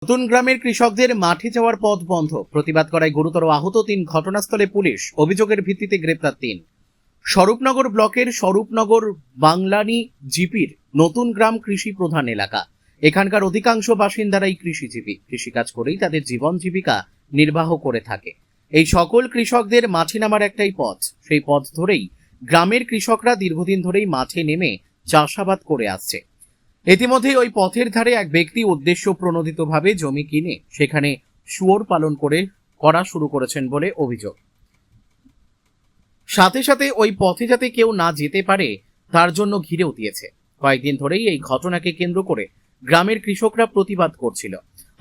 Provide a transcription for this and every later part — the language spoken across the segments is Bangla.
নতুন গ্রামের কৃষকদের মাঠে যাওয়ার পথ বন্ধ, প্রতিবাদ করায় গুরুতর আহত ৩। ঘটনাস্থলে পুলিশ, অভিযোগের ভিত্তিতে গ্রেপ্তার ৩। স্বরূপনগর ব্লকের স্বরূপনগর বাংলানি জিপির নতুন গ্রাম কৃষি প্রধান এলাকা। এখানকার অধিকাংশ বাসিন্দারাই কৃষিজীবী, কৃষিকাজ করেই তাদের জীবন জীবিকা নির্বাহ করে থাকে। এই সকল কৃষকদের মাঠে নামার একটাই পথ, সেই পথ ধরেই গ্রামের কৃষকরা দীর্ঘদিন ধরেই মাঠে নেমে চাষাবাদ করে আসছে। ইতিমধ্যে ওই পথের ধারে এক ব্যক্তি উদ্দেশ্য প্রণোদিতভাবে জমি কিনে সেখানে শুয়োর পালন করা শুরু করেছেন বলে অভিযোগ। সাথে সাথে ওই পথে যাতে কেউ না যেতে পারে তার জন্য ঘিরেও দিয়েছে। কয়েকদিন ধরেই এই ঘটনাকে কেন্দ্র করে গ্রামের কৃষকরা প্রতিবাদ করছিল।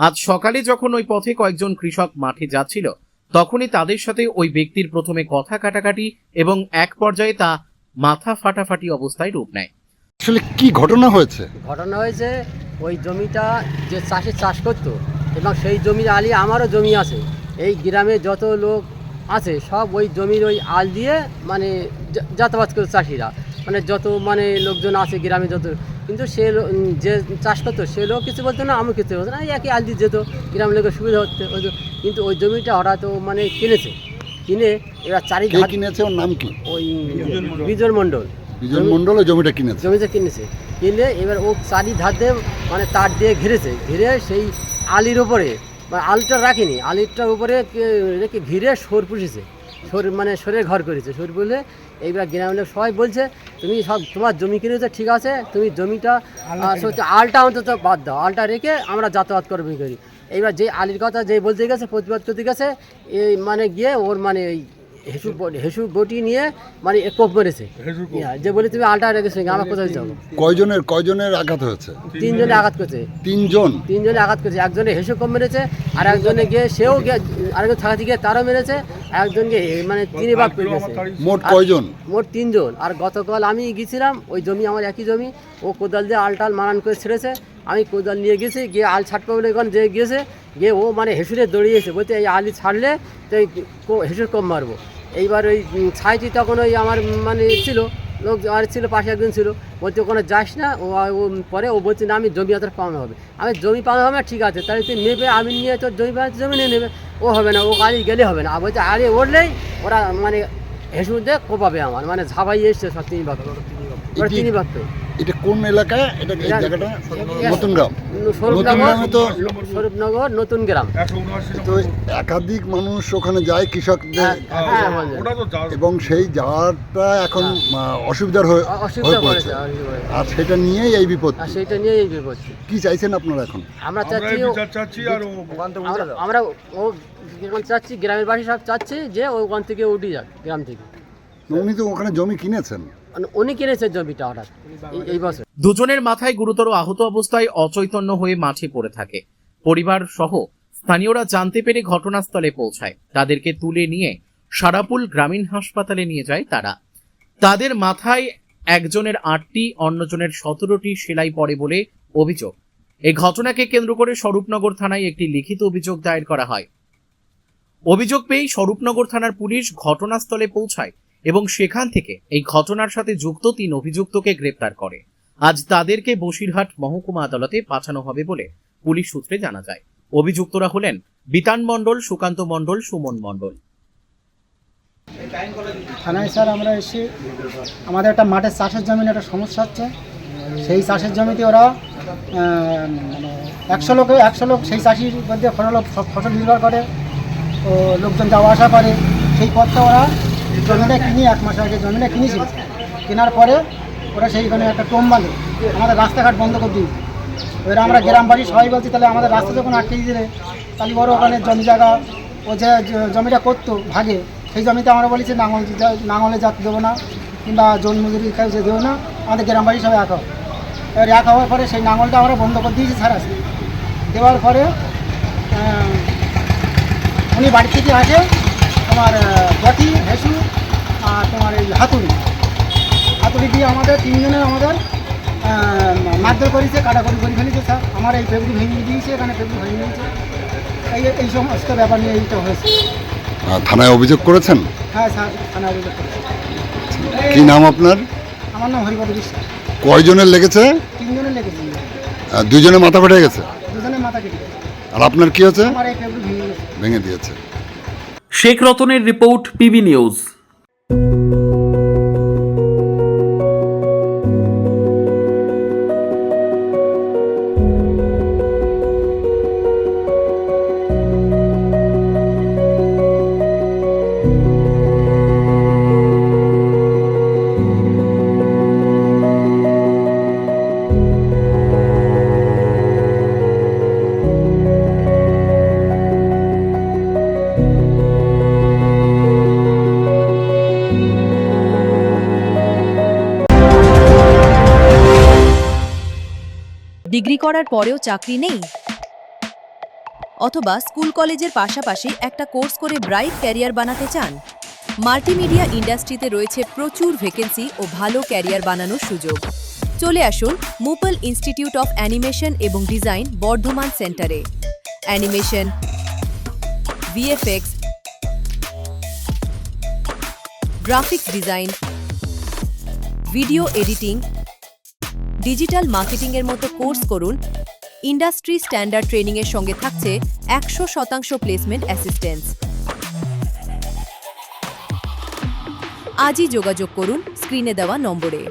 আজ সকালে যখন ওই পথে কয়েকজন কৃষক মাঠে যাচ্ছিল, তখনই তাদের সাথে ওই ব্যক্তির প্রথমে কথা কাটাকাটি এবং এক পর্যায়ে তা মাথা ফাটাফাটি অবস্থায় রূপ নেয়। আসলে কি ঘটনা হয়েছে? ঘটনা হয়েছে ওই জমিটা যে চাষি চাষ করতো এবং সেই জমির আলি আমারও জমি আছে। এই গ্রামে যত লোক আছে সব ওই জমির ওই আল দিয়ে মানে যাতায়াত করে চাষিরা, মানে যত মানে লোকজন আছে গ্রামে যত, কিন্তু সে যে চাষ করতো সে লোক কিছু বলতো না, আমি কিছু বলতো না, একই আল দিয়ে যেত, গ্রামের লোকের সুবিধা হচ্ছে। কিন্তু ওই জমিটা হঠাৎ মানে কিনে এবার চারিদিকে কিনেছে। ওর নাম কি? ওই বিজয় মণ্ডল। বিজয় মণ্ডল জমিটা কিনেছে। কিনলে এবার ও চারি ধার দিয়ে মানে তার দিয়ে ঘিরে সেই আলির ওপরে, মানে আলটা রাখিনি, আলিটার উপরে রেখে ঘিরে সর পুষেছে, মানে সরের ঘর করেছে। সর পুষলে এইবার গ্রামের লোক সবাই বলছে, তুমি সব তোমার জমি কিনেছো ঠিক আছে, তুমি জমিটা আলটা অন্তত বাদ দাও, আলটা রেখে আমরা যাতায়াত করবো করি। এইবার যে আলির কথা যে বলতে গেছে, প্রতিবাদ করতে গেছে, এই মানে গিয়ে ওর মানে হেসু বটি নিয়ে মানে কোপ মেরেছে, যে বলে তুমি আলটা রেখেছো আমার কোথায় যাবো। কয়জনের আঘাত হয়েছে? 3 জনে আঘাত করেছে। 3 জনে আঘাত করেছে। একজনে হেসু কোপ মেরেছে, আর একজনে গিয়ে সেও আরেকজন থাকাতে গিয়ে তারও মেরেছে, একজনকে মানে 3 ভাগ করে গেছে। মোট কয়জন? মোট 3 জন। আর গতকাল আমি গেছিলাম ওই জমি, আমার একই জমি, ও কোদাল দিয়ে আলটাল মারান করে ছেড়েছে, আমি কোদাল নিয়ে গেছি, গিয়ে আল ছাটপা বলে যে গিয়েছে, গিয়ে ও মানে হেসুরে দৌড়িয়েছে, বলতে এই আলি ছাড়লে তো হেসুর কম মারবো। এইবার ওই ছাইটি তখন ওই আমার মানে ছিল লোক আর ছিল, পাশে একজন ছিল, বলছে ওখানে যাস না। ও পরে ও বলছে না, আমি জমি অত পাওয়ানো হবে, আমি জমি পাওয়ানো হবে ঠিক আছে, তাহলে তুই নেবে, আমি নিয়ে তোর জমি নিয়ে নেবে। ও হবে না, ও আলি গেলে হবে না। বলছে আলি উঠলেই ওরা মানে হেসুর দিয়ে কোপাবে আমার, মানে ঝাঁপাই এসছে সব 3 ভাগ। এটা কোন এলাকায়? এটা এই জায়গাটা নতুন গ্রাম, স্বরূপনগর নতুন গ্রাম। তো একাধিক মানুষ ওখানে যায় কৃষকদের, এবং সেই যাওয়াটা এখন অসুবিধার হয়ে পড়েছে, আর সেটা নিয়েই এই বিপদ। কি চাইছেন আপনারা এখন? আমরা চাচ্ছি গ্রামের বাসী সব চাচ্ছে যে ওখান থেকে উঠে যাক গ্রাম থেকে। উনি তো ওখানে জমি কিনেছেন, উনি কিনেছে জমিটা হঠাৎ এই বছর। দুজনের মাথায় গুরুতর আহত অবস্থায় অচৈতন্য হয়ে মাঠে পড়ে থাকে। পরিবার সহ স্থানীয়রা জানতে পেরে ঘটনাস্থলে পৌঁছায়। তাদেরকে তুলে নিয়ে সারাপুল গ্রামীণ হাসপাতালে নিয়ে যায় তারা। তাদের মাথায় একজনের 8টি, অন্যজনের 17টি সেলাই পড়ে বলে অভিযোগ। এই ঘটনাকে কেন্দ্র করে স্বরূপনগর থানায় একটি লিখিত অভিযোগ দায়ের করা হয়। অভিযোগ পেয়ে স্বরূপনগর থানার পুলিশ ঘটনাস্থলে পৌঁছায় এবং সেখান থেকে এই ঘটনার সাথে যুক্ত 3 অভিযুক্তকে গ্রেপ্তার করে। আজ তাদেরকে বসিরহাট মহকুমা আদালতে পাঠানো হবে বলে পুলিশ সূত্রে জানা যায়। অভিযুক্তরা হলেন বিতান মণ্ডল, সুকান্ত মণ্ডল, সুমন মণ্ডল। থানায় স্যার আমরা এসে আমাদের একটা মাঠের চাষের জমির একটা সমস্যা হচ্ছে। সেই চাষের জমিতে ওরা মানে 100 লোক সেই চাষির মধ্যে ফসল নির্ভর করে, ও লোকজন যাওয়া আসা করে। সেই পথটা ওরা জমিটা কিনে 1 মাস আগে জমিটা কিনেছিল। কেনার পরে ওরা সেইখানে একটা টোম বাঁধে, আমাদের রাস্তাঘাট বন্ধ করে দিই। এবার আমরা গ্রামবাসী সবাই বলছি, তাহলে আমাদের রাস্তা যখন আটকে দিলে তাহলে ওরা ওখানে জমি জায়গা, ও যে জমিটা করতো ভাগে, সেই জমিতে আমরা বলেছি নাঙলে যাতে দেবো না, কিংবা জন মজুরি কাজে দেবো না, আমাদের গ্রামবাসী সবাই এক হবে। এবার এক হওয়ার পরে সেই নাঙলটা আমরা বন্ধ করে দিয়েছি স্যার। আসে দেওয়ার পরে উনি বাড়ি থেকে আসে তোমার বটি, হেসু আর তোমার এই হাতুড়ি দিয়ে আমাদের 3 জনের আমাদের মারধর করেছে, কাটাকুটি করে ফেলেছে স্যার। আমার এই পেপড়ি ভেঙে দিয়েছে, এখানে পেপড়ি ভেঙে দিয়েছে। এই সমস্ত ব্যাপার নিয়ে এইটা হয়েছে। থানায় অভিযোগ করেছেন? হ্যাঁ স্যার, থানায় অভিযোগ করেছে। কি নাম আপনার? আমার নাম হরিপদ বিশ্বাস। কয়জনের লেগেছে? 3 জনের লেগেছে। 2 জনের মাথা ফেটে গেছে? 2 জনের মাথা কেটে গেছে। আর আপনার কি হচ্ছে? আমার এই পেঁপড়ি ভেঙে গেছে। ভেঙে দিয়েছে। শেখ রতনের রিপোর্ট, পিবি নিউজ। ডিগ্রি করার পরেও চাকরি নেই, অথবা স্কুল কলেজের পাশাপাশি একটা কোর্স করে ব্রাইট ক্যারিয়ার বানাতে চান? মাল্টিমিডিয়া ইন্ডাস্ট্রিতে রয়েছে প্রচুর ভ্যাকেন্সি ও ভালো ক্যারিয়ার বানানোর সুযোগ। চলে আসুন মুপল ইনস্টিটিউট অফ অ্যানিমেশন এবং ডিজাইন বর্ধমান সেন্টারে। Animation, VFX, graphics design, video editing, digital মার্কেটিংয়ের মতো কোর্স করুন। ইন্ডাস্ট্রি স্ট্যান্ডার্ড ট্রেনিংয়ের সঙ্গে থাকছে 100% প্লেসমেন্ট অ্যাসিস্ট্যান্স। আজই যোগাযোগ করুন স্ক্রিনে দেওয়া নম্বরে।